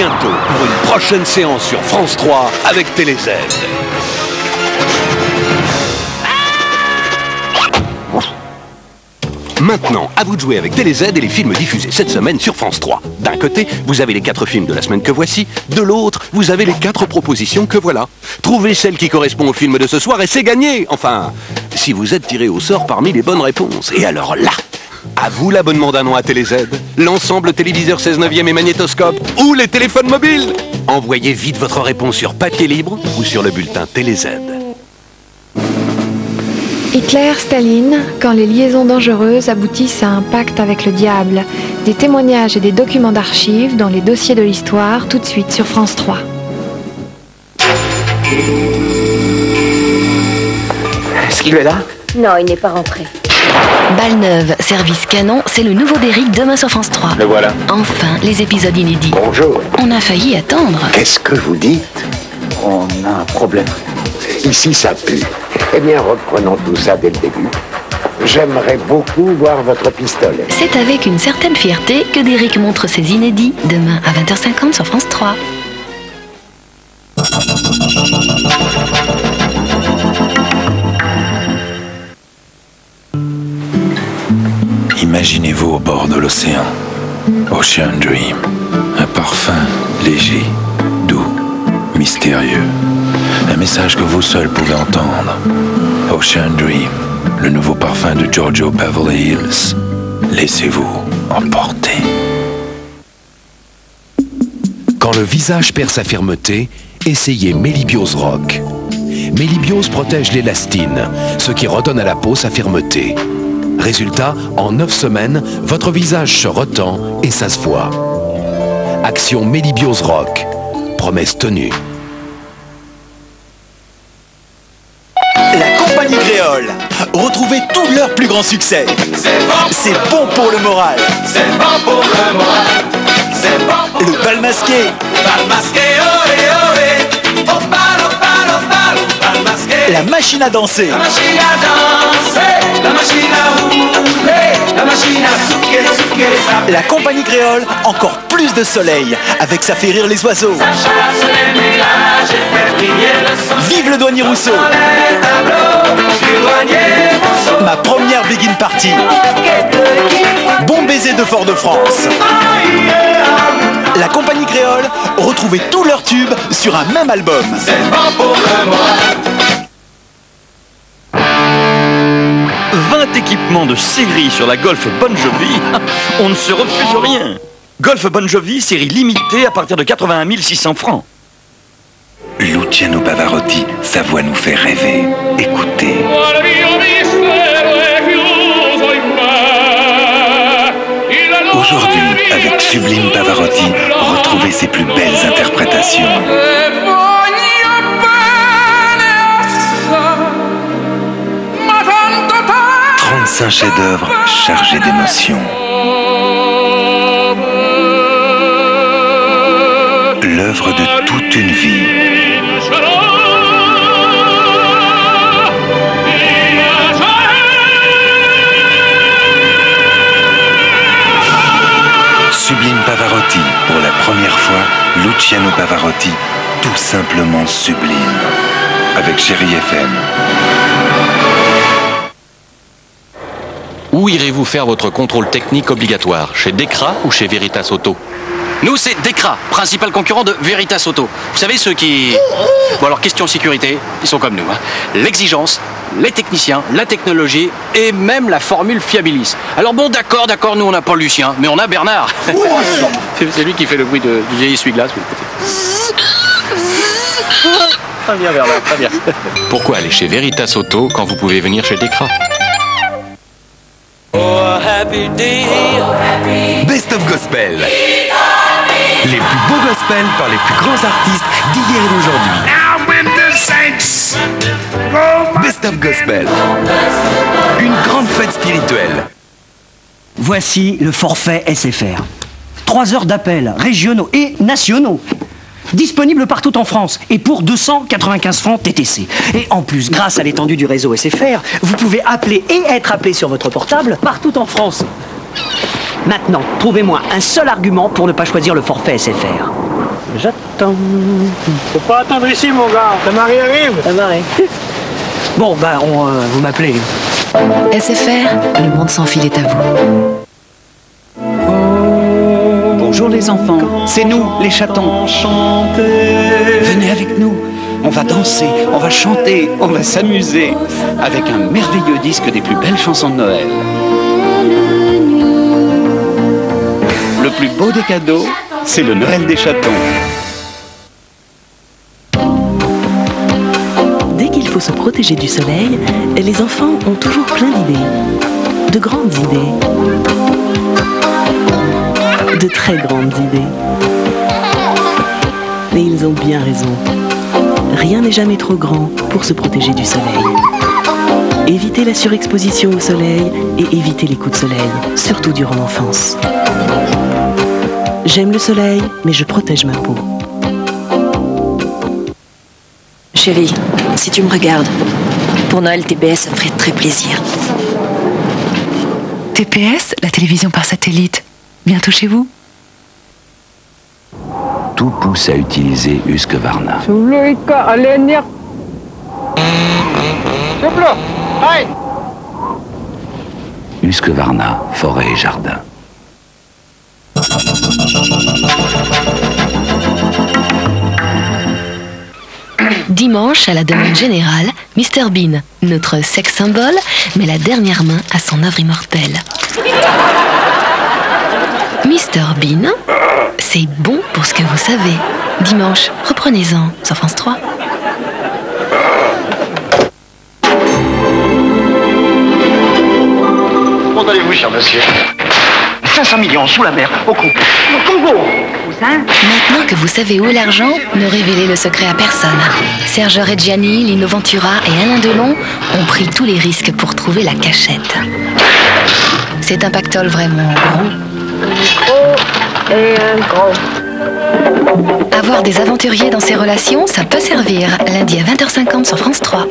bientôt pour une prochaine séance sur France 3 avec TéléZ. Maintenant, à vous de jouer avec TéléZ et les films diffusés cette semaine sur France 3. D'un côté, vous avez les 4 films de la semaine que voici. De l'autre, vous avez les 4 propositions que voilà. Trouvez celle qui correspond au film de ce soir et c'est gagné. Enfin, si vous êtes tiré au sort parmi les bonnes réponses. Et alors là, à vous l'abonnement d'un an à TéléZ, l'ensemble téléviseur 16/9 et magnétoscope ou les téléphones mobiles. Envoyez vite votre réponse sur papier libre ou sur le bulletin TéléZ. Hitler, Staline, quand les liaisons dangereuses aboutissent à un pacte avec le diable. Des témoignages et des documents d'archives dans les dossiers de l'histoire, tout de suite sur France 3. Est-ce qu'il est là? Non, il n'est pas rentré. Balle neuve, service canon, c'est le nouveau d'Éric demain sur France 3. Le voilà. Enfin, les épisodes inédits. Bonjour. On a failli attendre. Qu'est-ce que vous dites? On a un problème. Ici, ça pue. Eh bien, reprenons tout ça dès le début. J'aimerais beaucoup voir votre pistolet. C'est avec une certaine fierté que d'Éric montre ses inédits demain à 20h50 sur France 3. Imaginez-vous au bord de l'océan. Ocean Dream. Un parfum léger, doux, mystérieux. Un message que vous seul pouvez entendre. Ocean Dream, le nouveau parfum de Giorgio Beverly Hills. Laissez-vous emporter. Quand le visage perd sa fermeté, essayez Mélibiose Rock. Mélibiose protège l'élastine, ce qui redonne à la peau sa fermeté. Résultat, en 9 semaines, votre visage se retend et ça se voit. Action Mélibiose Rock. Promesse tenue. La compagnie créole. Retrouvez tous leurs plus grands succès. C'est bon pour le moral. C'est bon pour le moral. C'est bon pour le bal masqué. Bal masqué, olé, olé. Au bal, au bal, au bal, au bal masqué. La machine à danser. La machine à danser. La machine à rouler. La machine à souquer, souquer les. La compagnie créole, encore plus de soleil. Avec Ça fait rire les oiseaux. Ça chasse les ménages et fait briller le soleil. Vive le douanier Rousseau. Ma première begin party. Bon baiser de Fort-de-France. La compagnie créole, retrouvez tous leurs tubes sur un même album. C'est bon pour le moral. 20 équipements de série sur la Golf Bon Jovi. On ne se refuse rien. Golf Bon Jovi, série limitée à partir de 81 600 francs. Luciano Pavarotti, sa voix nous fait rêver. Écoutez. Aujourd'hui, avec Sublime Pavarotti, retrouvez ses plus belles interprétations. 35 chefs-d'œuvre chargés d'émotions. L'œuvre de toute une vie. Sublime Pavarotti, pour la première fois, Luciano Pavarotti, tout simplement sublime. Avec Chérie FM. Où irez-vous faire votre contrôle technique obligatoire? Chez Dekra ou chez Veritas Auto? Nous, c'est Dekra, principal concurrent de Veritas Auto. Vous savez, ceux qui... Bon, alors, question sécurité, ils sont comme nous. Hein. L'exigence, les techniciens, la technologie et même la formule fiabilis. Alors bon, d'accord, nous, on n'a pas Lucien, mais on a Bernard. C'est lui qui fait le bruit du vieil essuie-glace. Très bien, Bernard, très bien. Pourquoi aller chez Veritas Auto quand vous pouvez venir chez Dekra? Best of Gospel. Les plus beaux gospels par les plus grands artistes d'hier et d'aujourd'hui. Best of Gospel. Une grande fête spirituelle. Voici le forfait SFR. 3 heures d'appel régionaux et nationaux. Disponible partout en France et pour 295 francs TTC. Et en plus, grâce à l'étendue du réseau SFR, vous pouvez appeler et être appelé sur votre portable partout en France. Maintenant, trouvez-moi un seul argument pour ne pas choisir le forfait SFR. J'attends. Faut pas attendre ici, mon gars. Ta marée arrive. Ta marée. Bon, ben, vous m'appelez. SFR, le monde sans fil est à vous. Bonjour les enfants, c'est nous, les chatons. Venez avec nous, on va danser, on va chanter, on va s'amuser avec un merveilleux disque des plus belles chansons de Noël. Le plus beau des cadeaux, c'est le Noël des chatons. Dès qu'il faut se protéger du soleil, les enfants ont toujours plein d'idées. De grandes idées. De très grandes idées. Mais ils ont bien raison. Rien n'est jamais trop grand pour se protéger du soleil. Évitez la surexposition au soleil et évitez les coups de soleil, surtout durant l'enfance. J'aime le soleil, mais je protège ma peau. Chérie, si tu me regardes, pour Noël, TPS, ça me ferait très plaisir. TPS, la télévision par satellite, bientôt chez vous? Tout pousse à utiliser Husqvarna. Husqvarna, forêt et jardin. Dimanche, à la demande générale, Mr Bean, notre sex symbole, met la dernière main à son œuvre immortelle. Mr Bean, c'est bon pour ce que vous savez. Dimanche, reprenez-en sur France 3. Comment allez-vous, cher monsieur? 500 millions sous la mer, au Congo. Au Congo! Maintenant que vous savez où est l'argent, ne révélez le secret à personne. Serge Reggiani, Lino Ventura et Alain Delon ont pris tous les risques pour trouver la cachette. C'est un pactole vraiment gros. Et un gros. Avoir des aventuriers dans ses relations, ça peut servir. Lundi à 20h50 sur France 3.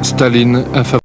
Staline, un favori.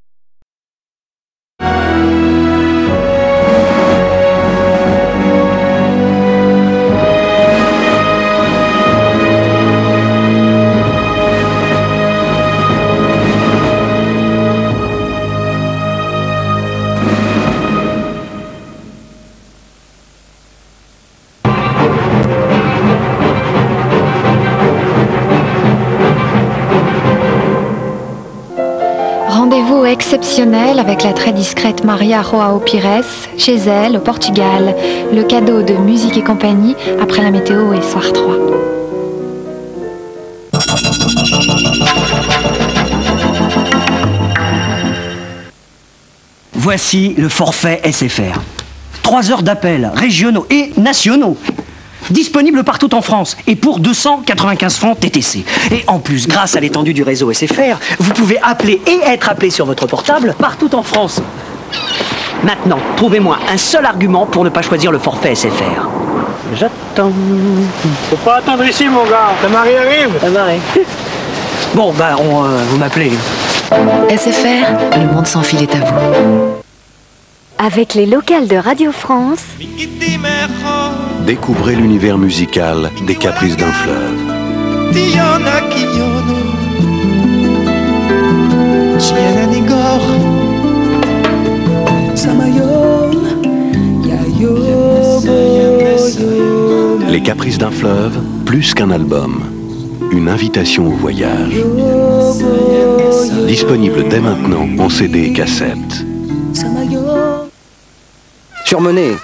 Rendez-vous exceptionnel avec la très discrète Maria Joao Pires, chez elle, au Portugal. Le cadeau de Musique et compagnie après la météo et Soir 3. Voici le forfait SFR. 3 heures d'appels régionaux et nationaux. Disponible partout en France et pour 295 francs TTC. Et en plus, grâce à l'étendue du réseau SFR, vous pouvez appeler et être appelé sur votre portable partout en France. Maintenant, trouvez-moi un seul argument pour ne pas choisir le forfait SFR. J'attends. Faut pas attendre ici, mon gars. Ta marée arrive. Ta marée. Bon, ben, vous m'appelez. SFR, le monde sans fil est à vous. Avec les locales de Radio France, Découvrez l'univers musical des Caprices d'un fleuve. Les Caprices d'un fleuve, plus qu'un album, une invitation au voyage. Disponible dès maintenant en CD et cassette. Surmenez.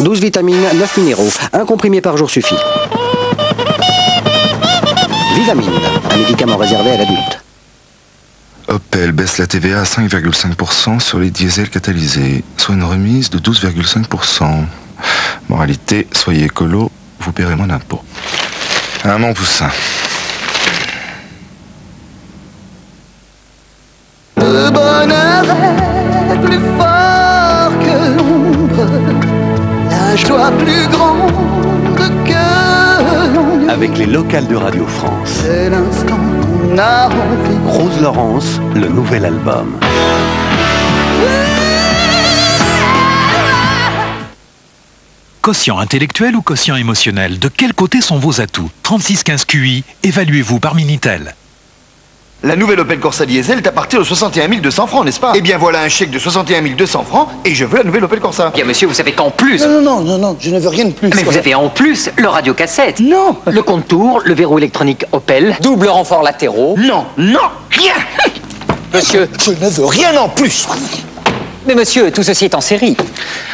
12 vitamines, 9 minéraux. Un comprimé par jour suffit. Vivamine, un médicament réservé à l'adulte. Opel baisse la TVA à 5,5% sur les diesels catalysés, soit une remise de 12,5%. Moralité, soyez écolo, vous paierez moins d'impôts. Un Montpoussin. Le bonheur est plus fort que l'ombre, la joie plus grande que l'ennui. Avec les locales de Radio France. C'est l'instant qu'on a rempli. Rose Laurence, le nouvel album. Quotient intellectuel ou quotient émotionnel? De quel côté sont vos atouts? 3615 QI, évaluez-vous par Minitel. La nouvelle Opel Corsa diesel est à partir de 61 200 francs, n'est-ce pas? Eh bien voilà un chèque de 61 200 francs et je veux la nouvelle Opel Corsa. Bien monsieur, vous savez qu'en plus... Non, je ne veux rien de plus. Mais vous avez en plus le radiocassette. Non. Le compte-tour, le verrou électronique Opel, double renfort latéraux. Non, rien. Monsieur... Je ne veux rien en plus. Mais monsieur, tout ceci est en série.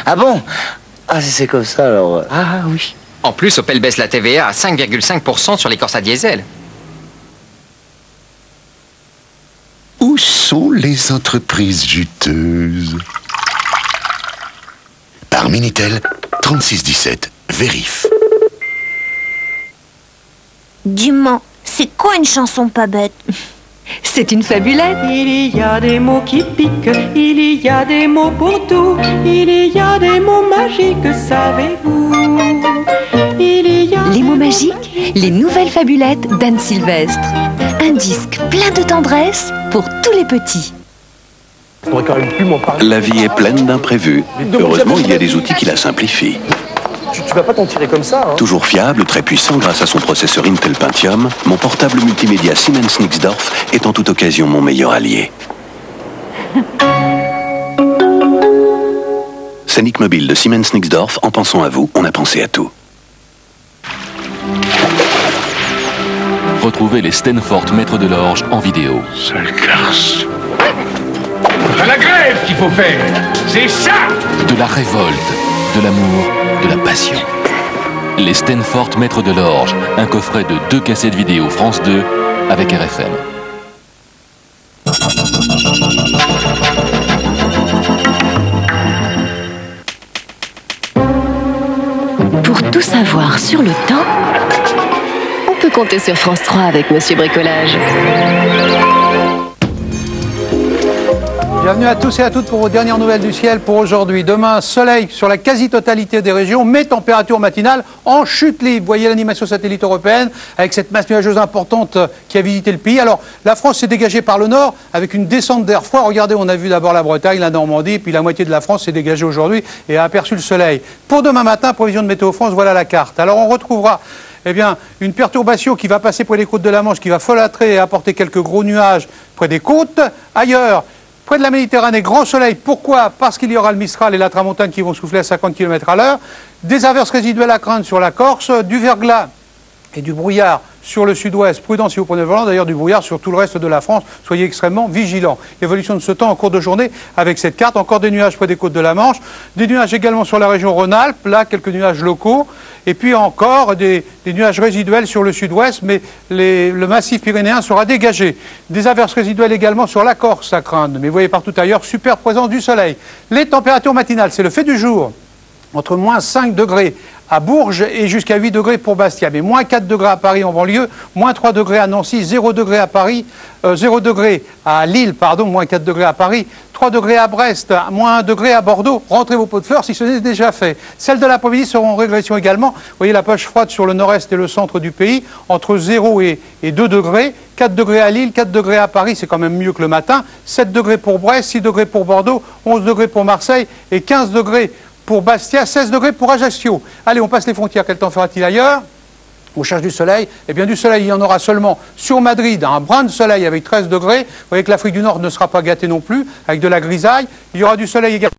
Ah bon? Ah, si c'est comme ça alors... Ah oui. En plus, Opel baisse la TVA à 5,5% sur les Corsa diesel. Où sont les entreprises juteuses? Par Minitel, 3617, Vérif. Dis-moi, c'est quoi une chanson pas bête? C'est une fabulette. Il y a des mots qui piquent, il y a des mots pour tout, il y a des mots magiques, savez-vous? Les mots magiques, les nouvelles fabulettes d'Anne Sylvestre. Un disque plein de tendresse pour tous les petits. La vie est pleine d'imprévus. Heureusement, il y a des outils qui la simplifient. Tu vas pas t'en tirer comme ça, hein? Toujours fiable, très puissant grâce à son processeur Intel Pentium, mon portable multimédia Siemens Nixdorf est en toute occasion mon meilleur allié. Scénic Mobile de Siemens Nixdorf, en pensant à vous, on a pensé à tout. Retrouvez les Stanford Maîtres de l'Orge en vidéo. Sale garce. C'est la grève qu'il faut faire. C'est ça. De la révolte, de l'amour, de la passion. Les Stanford Maîtres de l'Orge, un coffret de 2 cassettes vidéo France 2 avec RFM. Pour tout savoir sur le temps, on peut compter sur France 3 avec Monsieur Bricolage. Bienvenue à tous et à toutes pour vos dernières nouvelles du ciel pour aujourd'hui. Demain, soleil sur la quasi-totalité des régions, mais température matinale en chute libre. Vous voyez l'animation satellite européenne avec cette masse nuageuse importante qui a visité le pays. Alors, la France s'est dégagée par le nord avec une descente d'air froid. Regardez, on a vu d'abord la Bretagne, la Normandie, puis la moitié de la France s'est dégagée aujourd'hui et a aperçu le soleil. Pour demain matin, prévision de Météo France, voilà la carte. Alors, on retrouvera une perturbation qui va passer près des côtes de la Manche, qui va folâtrer et apporter quelques gros nuages près des côtes. Ailleurs, près de la Méditerranée, grand soleil. Pourquoi? Parce qu'il y aura le Mistral et la Tramontane qui vont souffler à 50 km à l'heure. Des averses résiduelles à craindre sur la Corse, du verglas et du brouillard sur le sud-ouest. Prudent si vous prenez le volant, d'ailleurs du brouillard sur tout le reste de la France. Soyez extrêmement vigilants. Évolution de ce temps en cours de journée avec cette carte. Encore des nuages près des côtes de la Manche. Des nuages également sur la région Rhône-Alpes. Là, quelques nuages locaux. Et puis encore des nuages résiduels sur le sud-ouest, mais le massif pyrénéen sera dégagé. Des averses résiduelles également sur la Corse à craindre. Mais vous voyez partout ailleurs, super présence du soleil. Les températures matinales, c'est le fait du jour. Entre moins 5 degrés à Bourges et jusqu'à 8 degrés pour Bastia. Mais moins 4 degrés à Paris en banlieue, moins 3 degrés à Nancy, 0 degrés à Paris, 0 degrés à Lille, pardon, moins 4 degrés à Paris, 3 degrés à Brest, moins 1 degré à Bordeaux. Rentrez vos pots de fleurs si ce n'est déjà fait. Celles de l'après-midi seront en régression également. Vous voyez la poche froide sur le nord-est et le centre du pays, entre 0 et 2 degrés. 4 degrés à Lille, 4 degrés à Paris, c'est quand même mieux que le matin. 7 degrés pour Brest, 6 degrés pour Bordeaux, 11 degrés pour Marseille et 15 degrés pour Bastia, 16 degrés pour Ajaccio. Allez, on passe les frontières. Quel temps fera-t-il ailleurs? On cherche du soleil. Eh bien, du soleil, il y en aura seulement sur Madrid, un brin de soleil avec 13 degrés. Vous voyez que l'Afrique du Nord ne sera pas gâtée non plus, avec de la grisaille. Il y aura du soleil également.